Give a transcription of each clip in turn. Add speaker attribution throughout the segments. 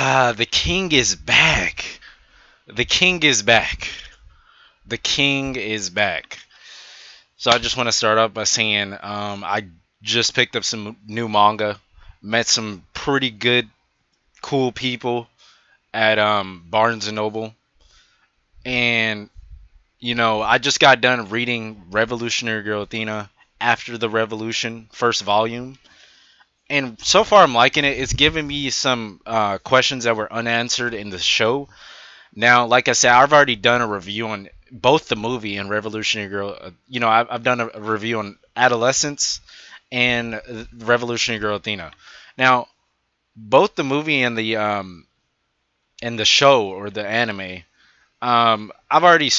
Speaker 1: The king is back. The king is back. The king is back. So I just want to start off by saying I just picked up some new manga, met some pretty good, cool people at Barnes and Noble, and I just got done reading Revolutionary Girl Athena after the Revolution first volume, and so far I'm liking it. It's giving me some questions that were unanswered in the show. Now, like I said, I've already done a review on both the movie and Revolutionary Girl. I've done a review on Adolescence and Revolutionary Girl Athena. Now, both the movie and the show or the anime, I've already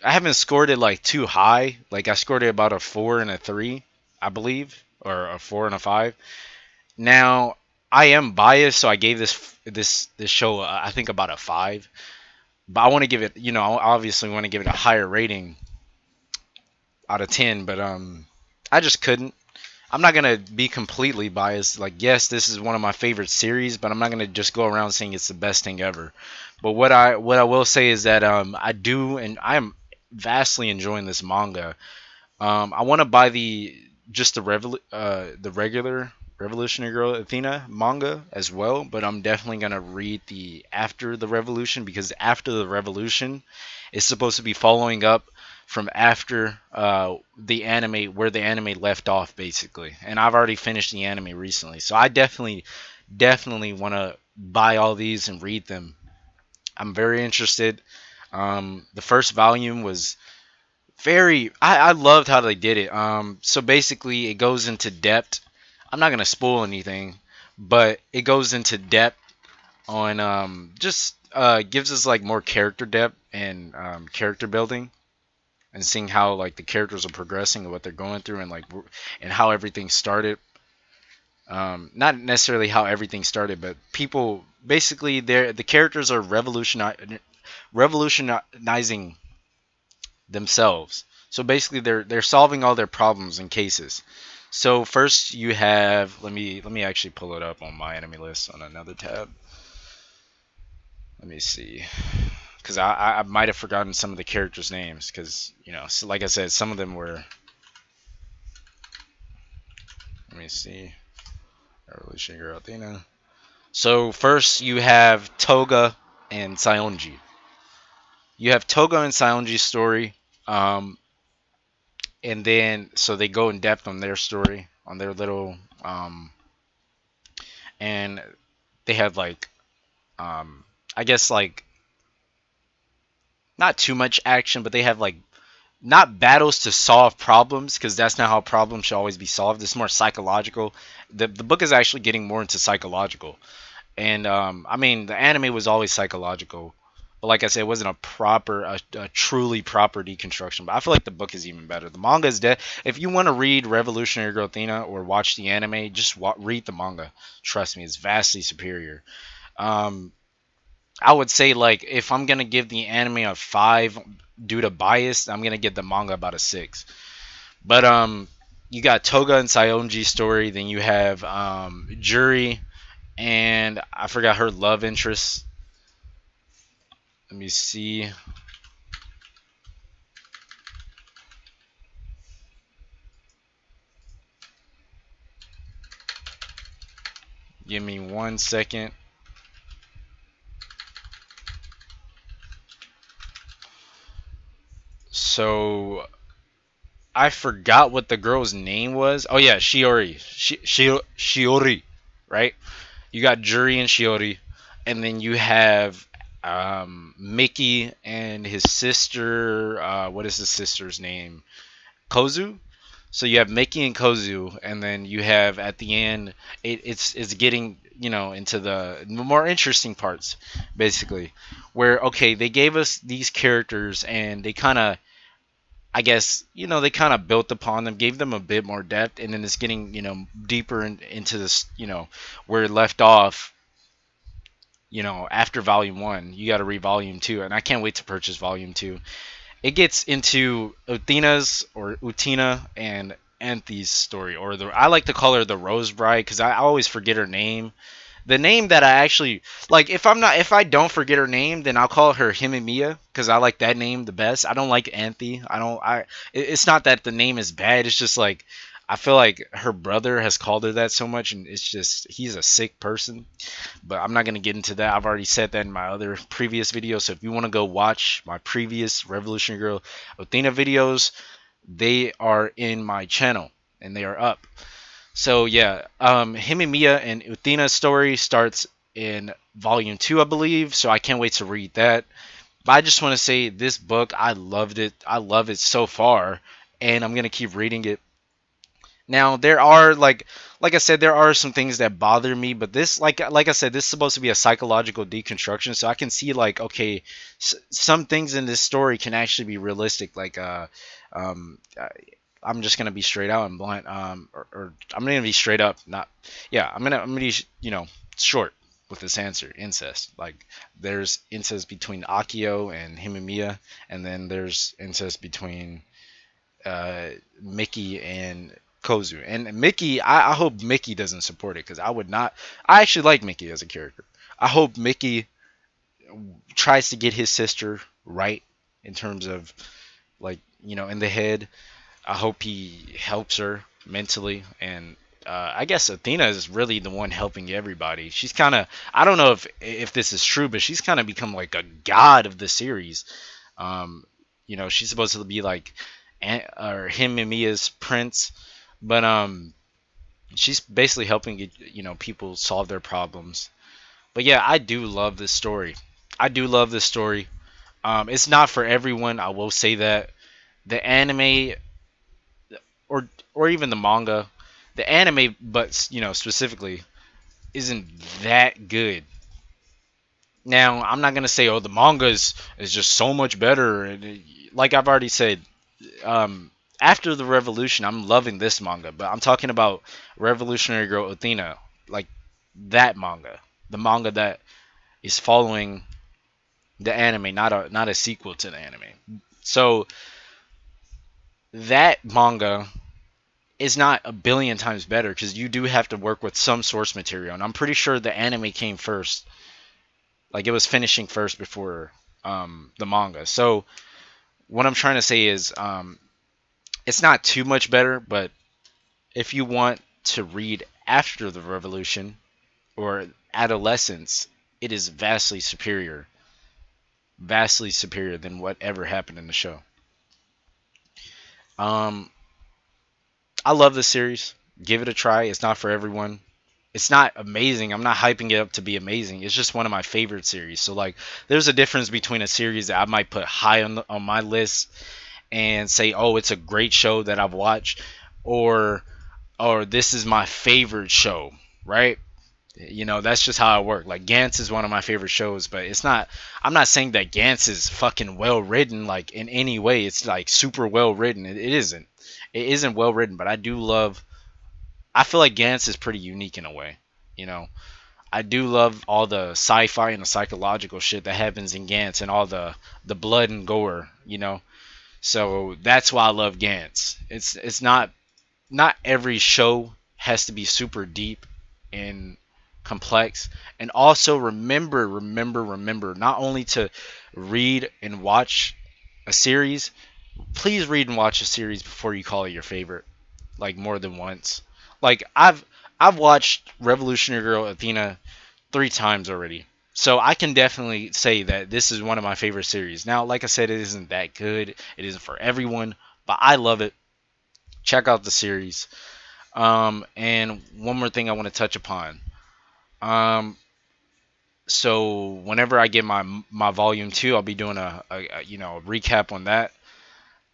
Speaker 1: I haven't scored it like too high. Like I scored it about a 4 and a 3, I believe, or a 4 and a 5. Now, I am biased, so I gave this show I think about a 5. But I want to give it, I obviously want to give it a higher rating out of 10, but I just couldn't. I'm not gonna be completely biased. Like, yes, this is one of my favorite series, but I'm not gonna just go around saying it's the best thing ever. But what I will say is that I do, and I am vastly enjoying this manga. I want to buy the regular Revolutionary Girl Athena manga as well, but I'm definitely gonna read the After the Revolution, because After the Revolution is supposed to be following up from after the anime, where the anime left off basically. And I've already finished the anime recently, so I definitely want to buy all these and read them. I'm very interested. The first volume was I loved how they did it. So basically it goes into depth. I'm not gonna spoil anything, but it goes into depth on just gives us like more character depth and character building, and seeing how like the characters are progressing and what they're going through, and like and how everything started. Not necessarily how everything started, but people basically the characters are revolutionizing themselves. So basically, they're solving all their problems and cases. So first you have, let me actually pull it up on my enemy list on another tab. Let me see, because I might have forgotten some of the characters' names, because so like I said, some of them were. Let me see, Revolution Girl Athena. So first you have Toga and Saionji. You have Toga and Saionji's story. Um, and then so they go in depth on their story, on their little and they have like um I guess like not too much action, but they have like not battles to solve problems, because that's not how problems should always be solved. It's more psychological. The book is actually getting more into psychological, and I mean the anime was always psychological, but like I said, it wasn't a truly proper deconstruction. But I feel like the book is even better. The manga is dead. If you want to read Revolutionary Girl Athena or watch the anime, just read the manga. Trust me, it's vastly superior. Um, I would say, like, if I'm gonna give the anime a 5 due to bias, I'm gonna give the manga about a 6. But you got Toga and Saionji's story. Then you have Juri, and I forgot her love interest. Let me see. Give me 1 second. So I forgot what the girl's name was. Oh yeah, Shiori. Shiori, right? You got Juri and Shiori, and then you have Mickey and his sister. What is his sister's name? Kozu. So you have Mickey and Kozu, and then you have at the end, it's getting into the more interesting parts, basically, where okay, they gave us these characters and they kind of, I guess, they kind of built upon them, gave them a bit more depth, and then it's getting deeper into this, where it left off. After volume one, you got to read volume two, and I can't wait to purchase volume two. It gets into Uthina's or Utina and Anthe's story, or I like to call her the Rose Bride, because I always forget her name. The name that I actually like, if I don't forget her name, then I'll call her Himemiya because I like that name the best. I don't like Anthe. I don't. It's not that the name is bad. It's just like I feel like her brother has called her that so much, and it's just he's a sick person. But I'm not gonna get into that. I've already said that in my other previous videos. So if you want to go watch my previous Revolutionary Girl Athena videos, they are in my channel and they are up. So yeah, him and Mia and Uthina's story starts in volume 2, I believe. So I can't wait to read that. But I just want to say this book, I loved it. I love it so far, and I'm gonna keep reading it. Now there are like I said, there are some things that bother me, but this like I said, this is supposed to be a psychological deconstruction, so I can see like okay, some things in this story can actually be realistic. Like um, I'm just gonna be straight out and blunt. Or I'm gonna be straight up. Not, yeah. I'm gonna be short with this answer. Incest. Like there's incest between Akio and Himemiya, and then there's incest between uh, Mickey and Kozu. And Mickey, I hope Mickey doesn't support it because I would not. I actually like Mickey as a character. I hope Mickey tries to get his sister right in terms of like in the head. I hope he helps her mentally, and I guess Athena is really the one helping everybody. She's kind of, I don't know if this is true, but she's kind of become like a god of the series. Um, she's supposed to be like or him and Mia's prince, but she's basically helping people solve their problems. But yeah, I do love this story. I do love this story. It's not for everyone. I will say that the anime or even the manga, the anime, but specifically, isn't that good. Now I'm not gonna say the manga is just so much better. Like I've already said, after the revolution, I'm loving this manga, but I'm talking about Revolutionary Girl Athena, like that manga, the manga that is following the anime, not a sequel to the anime. So that manga is not a billion times better because you do have to work with some source material, and I'm pretty sure the anime came first, like it was finishing first before the manga. So what I'm trying to say is it's not too much better, but if you want to read after the revolution or adolescence, it is vastly superior than whatever happened in the show. Um, I love this series. Give it a try. It's not for everyone. It's not amazing. I'm not hyping it up to be amazing. It's just one of my favorite series. So like, there's a difference between a series that I might put high on my list and say, oh, it's a great show that I've watched, or this is my favorite show, right? That's just how I work. Like Gantz is one of my favorite shows, but it's not. I'm not saying that Gantz is fucking well written, like in any way. It's like super well written. It isn't. It isn't well written, but I do love. I feel like Gantz is pretty unique in a way. You know, I do love all the sci-fi and the psychological shit that happens in Gantz and all the blood and gore. So that's why I love Gantz. It's not every show has to be super deep and complex. And also remember not only to read and watch a series, please read and watch a series before you call it your favorite, like more than once. Like I've watched Revolutionary Girl Athena 3 times already. So I can definitely say that this is one of my favorite series. Now, like I said, it isn't that good. It isn't for everyone, but I love it. Check out the series. And one more thing I want to touch upon. Um, so whenever I get my volume 2, I'll be doing a recap on that.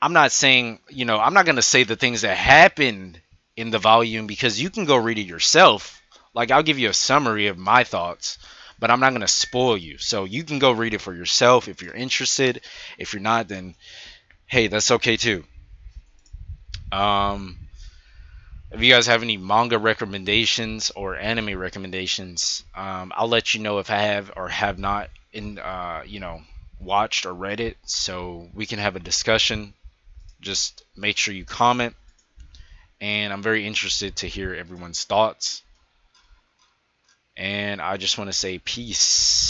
Speaker 1: I'm not saying, I'm not gonna say the things that happened in the volume because you can go read it yourself. Like I'll give you a summary of my thoughts, but I'm not gonna spoil you. So you can go read it for yourself if you're interested. If you're not, then hey, that's okay too. Um, if you guys have any manga recommendations or anime recommendations, I'll let you know if I have or have not watched or read it, so we can have a discussion. Just make sure you comment, and I'm very interested to hear everyone's thoughts. And I just want to say peace.